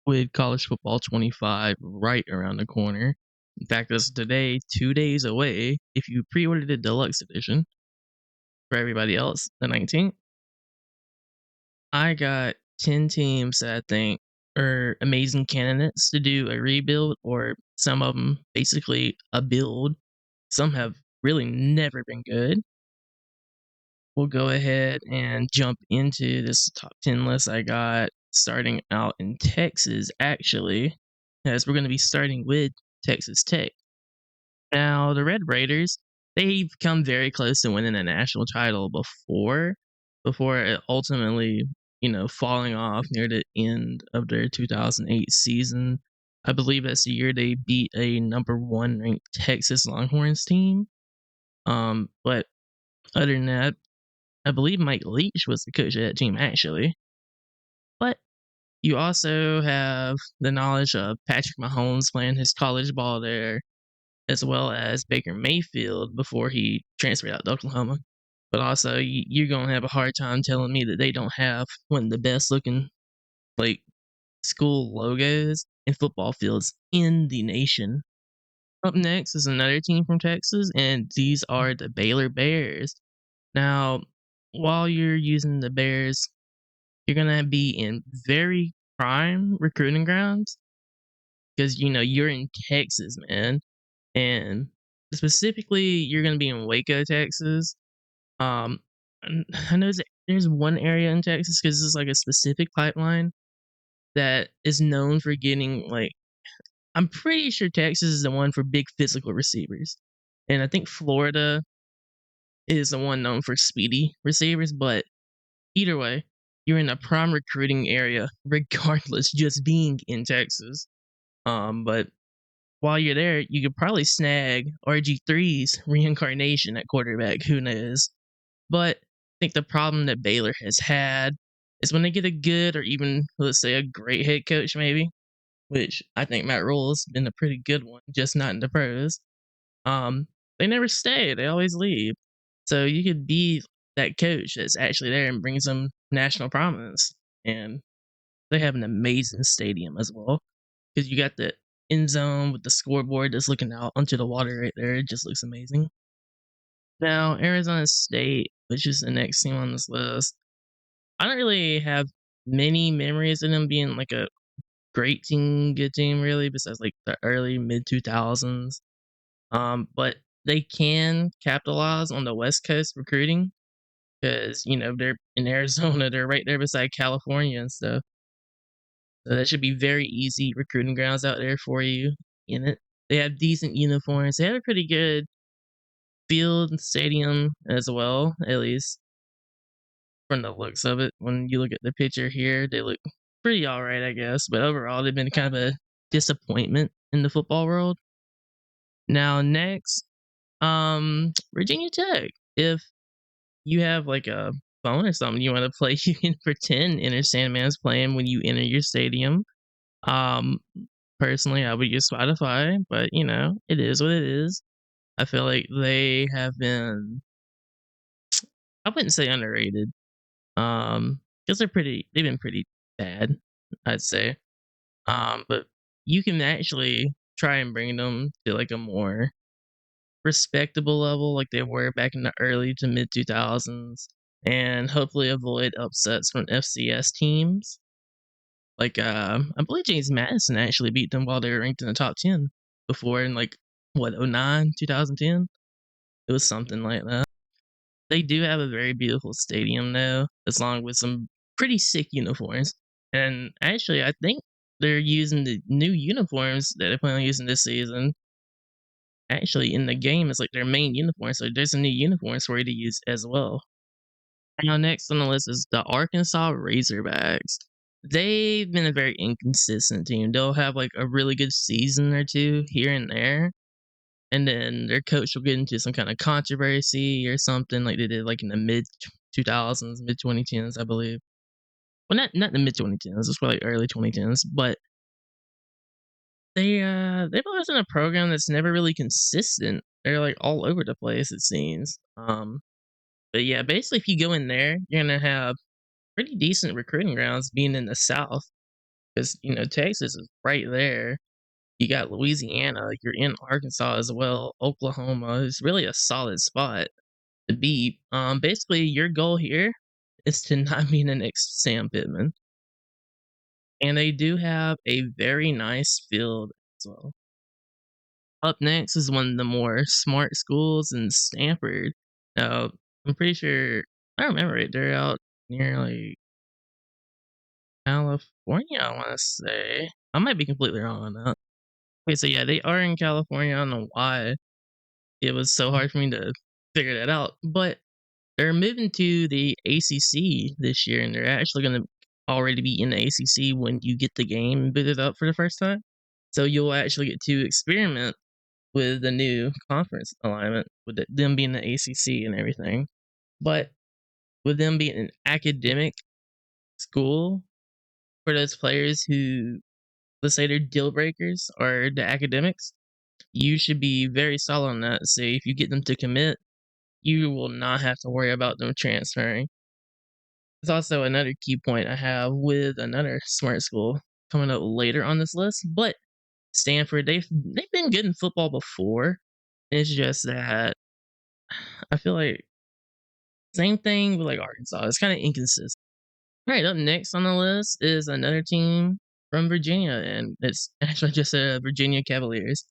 with college football 25 right around the corner. In fact, that's today, 2 days away. If you pre-ordered the deluxe edition, for everybody else, the 19th, I got 10 teams that I think are amazing candidates to do a rebuild, or some of them basically a build. Some have really never been good. We'll go ahead and jump into this top 10 list I got, starting out in Texas, actually, as we're going to be starting with Texas Tech. Now, the Red Raiders, they've come very close to winning a national title before it ultimately, falling off near the end of their 2008 season. I believe that's the year they beat a number one ranked Texas Longhorns team. But other than that, I believe Mike Leach was the coach of that team, actually. But you also have the knowledge of Patrick Mahomes playing his college ball there, as well as Baker Mayfield before he transferred out to Oklahoma. But also, you're going to have a hard time telling me that they don't have one of the best looking, like, school logos and football fields in the nation. Up next is another team from Texas, and these are the Baylor Bears. Now, while you're using the Bears, you're gonna be in very prime recruiting grounds because you're in Texas, man, and specifically you're gonna be in Waco, Texas. And I know there's one area in Texas because this is like a specific pipeline that is known for getting like. I'm pretty sure Texas is the one for big physical receivers, and I think Florida is the one known for speedy receivers. But either way, you're in a prime recruiting area, regardless, just being in Texas. But while you're there, you could probably snag RG3's reincarnation at quarterback. Who knows? But I think the problem that Baylor has had is when they get a good or even, let's say, a great head coach, maybe, which I think Matt Rule's been a pretty good one, just not in the pros. Um, they never stay; they always leave. So you could be that coach that's actually there and brings them national prominence. And they have an amazing stadium as well because you got the end zone with the scoreboard that's looking out onto the water right there. It just looks amazing. Now, Arizona State, which is the next team on this list, I don't really have many memories of them being like a great team, good team, really, besides like the early mid 2000s. But they can capitalize on the West Coast recruiting because they're in Arizona, they're right there beside California and stuff. So that should be very easy recruiting grounds out there for you. In it, they have decent uniforms. They have a pretty good field and stadium as well, at least from the looks of it. When you look at the picture here, they look pretty all right, I guess. But overall, they've been kind of a disappointment in the football world. Now, next, Virginia Tech. If you have like a phone or something you want to play, you can pretend Enter Sandman's playing when you enter your stadium. Um, Personally, I would use Spotify, but it is what it is. I feel like they have been, I wouldn't say underrated, because they've been pretty bad, I'd say. But you can actually try and bring them to like a more respectable level, like they were back in the early to mid 2000s, and hopefully avoid upsets from FCS teams. Like, I believe James Madison actually beat them while they were ranked in the top 10 before in like, what, 09, 2010? It was something like that. They do have a very beautiful stadium, though, as long with some pretty sick uniforms. And actually, I think they're using the new uniforms that they plan on using this season. Actually, in the game, it's like their main uniform, so there's some new uniforms for you to use as well. Now, next on the list is the Arkansas Razorbacks. They've been a very inconsistent team. They'll have like a really good season or two here and there, and then their coach will get into some kind of controversy or something like they did like in the mid 2000s, mid 2010s, I believe. Well, not the mid 2010s. It's probably early 2010s, but they've always been a program that's never really consistent. They're like all over the place, it seems. But yeah, basically, if you go in there, you're gonna have pretty decent recruiting grounds being in the South. 'Cause, Texas is right there. You got Louisiana, you're in Arkansas as well, Oklahoma is really a solid spot to be. Basically, your goal here is to not be the next Sam Pittman, and they do have a very nice field as well. Up next is one of the more smart schools in Stanford. Now, I'm pretty sure I remember it, they're out near, like, California, I wanna say. I might be completely wrong on that. Okay, so yeah, they are in California, I don't know why it was so hard for me to figure that out, but they're moving to the ACC this year, and they're actually gonna already be in the ACC when you get the game booted up for the first time. So you'll actually get to experiment with the new conference alignment, with them being the ACC and everything. But with them being an academic school, for those players who, let's say, their deal breakers are the academics, you should be very solid on that. Say if you get them to commit, you will not have to worry about them transferring. There's also another key point I have with another smart school coming up later on this list, but Stanford, they've been good in football before. It's just that I feel like same thing with like Arkansas. It's kind of inconsistent. All right, up next on the list is another team from Virginia, and it's actually just a Virginia Cavaliers.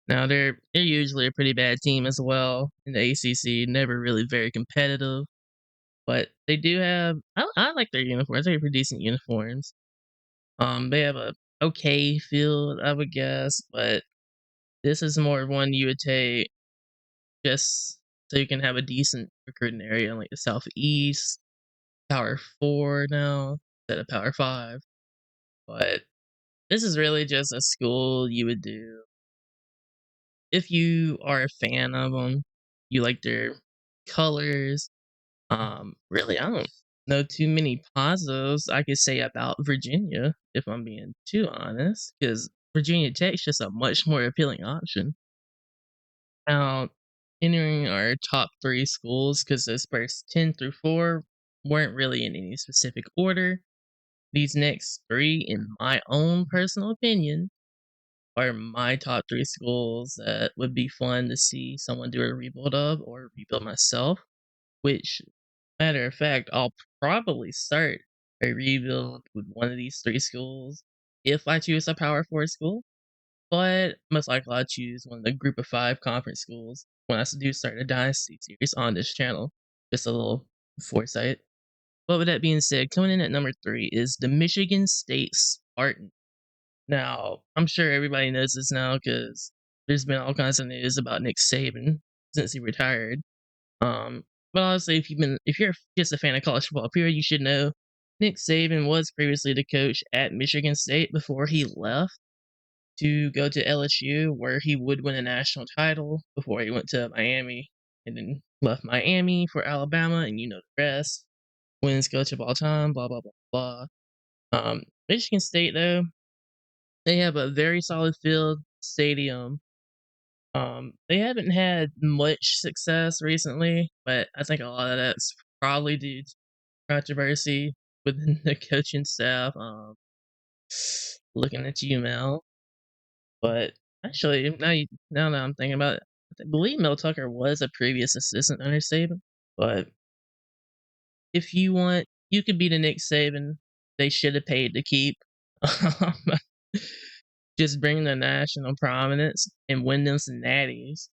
Now they're usually a pretty bad team as well in the ACC. Never really very competitive, but they do have. I like their uniforms. They're pretty decent uniforms. They have a okay field, I would guess, but this is more of one you would take just so you can have a decent recruiting area in like the southeast, Power 4 now instead of Power 5. But this is really just a school you would do if you are a fan of them. You like their colors. Really, I don't know too many positives I could say about Virginia, if I'm being too honest, because Virginia Tech's just a much more appealing option. Now, entering our top three schools, because those first 10 through 4 weren't really in any specific order. These next three, in my own personal opinion, are my top three schools that would be fun to see someone do a rebuild of or rebuild myself. Which, matter of fact, I'll probably start a rebuild with one of these three schools if I choose a Power 4 school. But most likely I'll choose one of the Group of 5 conference schools when I do start a Dynasty series on this channel. Just a little foresight. But with that being said, coming in at number 3 is the Michigan State Spartans. Now, I'm sure everybody knows this now because there's been all kinds of news about Nick Saban since he retired. But honestly, if you're just a fan of college football period, you should know Nick Saban was previously the coach at Michigan State before he left to go to LSU, where he would win a national title before he went to Miami and then left Miami for Alabama, and you know the rest. Wins coach of all time, blah blah blah blah. Michigan State though, they have a very solid field, stadium. They haven't had much success recently, but I think a lot of that's probably due to controversy within the coaching staff. Looking at you, Mel. But actually, now that I'm thinking about it, I believe Mel Tucker was a previous assistant under Saban. But if you want, you could be the Nick Saban they should have paid to keep. Just bring the national prominence and win them some natties.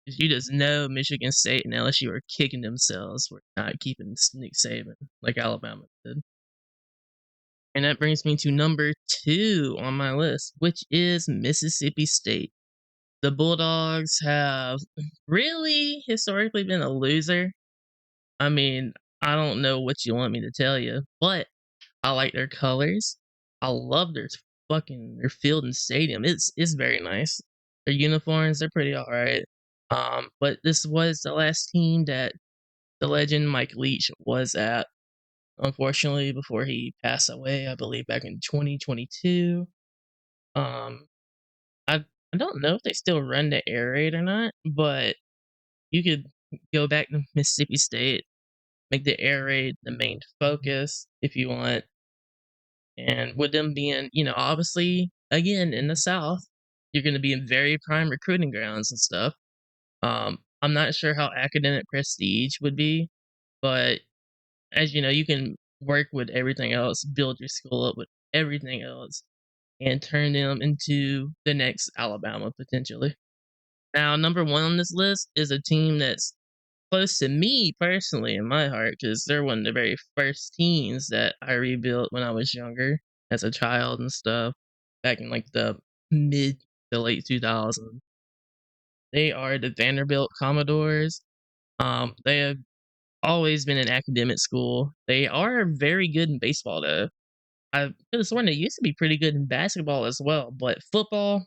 You just know Michigan State and LSU are kicking themselves for not keeping Nick Saban like Alabama did. And that brings me to number 2 on my list, which is Mississippi State. The Bulldogs have really historically been a loser. I mean, I don't know what you want me to tell you, but I like their colors. I love their field and stadium. It's very nice. Their uniforms, they're pretty alright. But this was the last team that the legend Mike Leach was at. Unfortunately, before he passed away, I believe back in 2022. Um, I don't know if they still run the air raid or not, but you could go back to Mississippi State, make the air raid the main focus if you want, And with them being, obviously, again, in the South, you're gonna be in very prime recruiting grounds and stuff. I'm not sure how academic prestige would be, but as you know, you can work with everything else, build your school up with everything else, and turn them into the next Alabama potentially. Now, number one on this list is a team that's close to me personally in my heart because they're one of the very first teams that I rebuilt when I was younger as a child and stuff back in like the mid to late 2000s. They are the Vanderbilt Commodores. They have always been an academic school. They are very good in baseball though. I could have sworn they used to be pretty good in basketball as well, but football,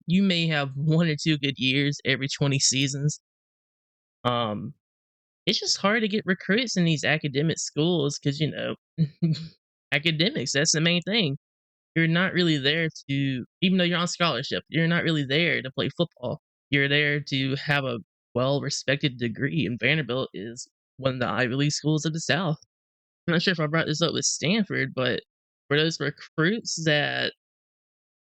you may have one or two good years every 20 seasons. Um, it's just hard to get recruits in these academic schools because academics, that's the main thing. You're not really there to, even though you're on scholarship, you're not really there to play football. You're there to have a well respected degree, and Vanderbilt is one of the Ivy League schools of the South. I'm not sure if I brought this up with Stanford, but for those recruits that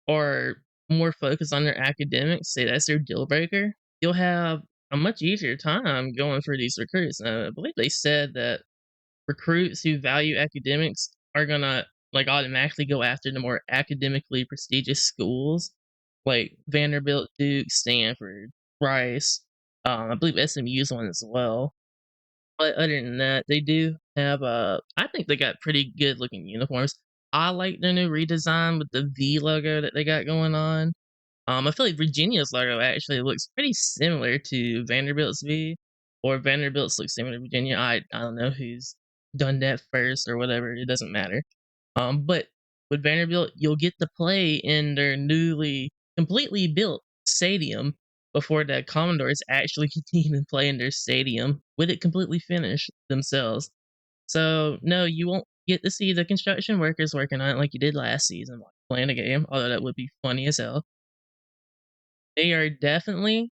are more focused on their academics, say that's their deal breaker, you'll have a much easier time going for these recruits. I believe they said that recruits who value academics are gonna like automatically go after the more academically prestigious schools like Vanderbilt, Duke, Stanford, Rice. I believe SMU is one as well. But other than that, they do have I think they got pretty good looking uniforms. I like their new redesign with the V logo that they got going on. I feel like Virginia's logo actually looks pretty similar to Vanderbilt's V, or Vanderbilt's looks similar to Virginia. I don't know who's done that first or whatever. It doesn't matter. But with Vanderbilt, you'll get to play in their newly completely built stadium before the Commodores actually can even play in their stadium with it completely finished themselves. So no, you won't get to see the construction workers working on it like you did last season while playing a game, although that would be funny as hell. They are definitely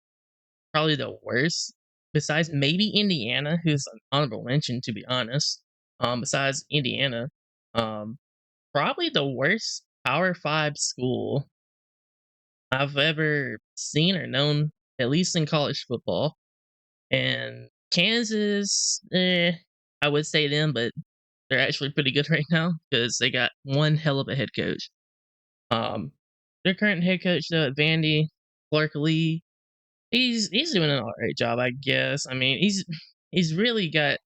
probably the worst, besides maybe Indiana, who's an honorable mention to be honest. Besides Indiana, um, probably the worst Power 5 school I've ever seen or known, at least in college football. And Kansas, I would say them, but they're actually pretty good right now because they got one hell of a head coach. Um, their current head coach though at Vandy, Clark Lee, he's doing an alright job, I guess. I mean, he's really got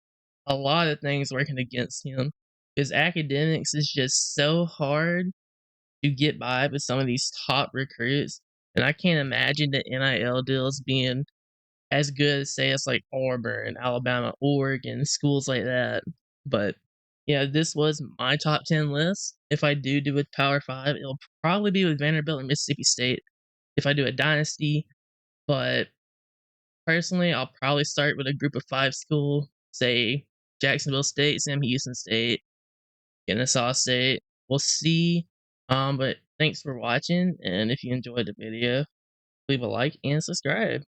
a lot of things working against him. His academics is just so hard to get by with some of these top recruits, and I can't imagine the NIL deals being as good as say as like Auburn, Alabama, Oregon, schools like that. But yeah, this was my top 10 list. If I do with Power 5, it'll probably be with Vanderbilt and Mississippi State if I do a dynasty, but personally, I'll probably start with a group of 5 school, say Jacksonville State, Sam Houston State, Kennesaw State. We'll see. But thanks for watching, and if you enjoyed the video, leave a like and subscribe.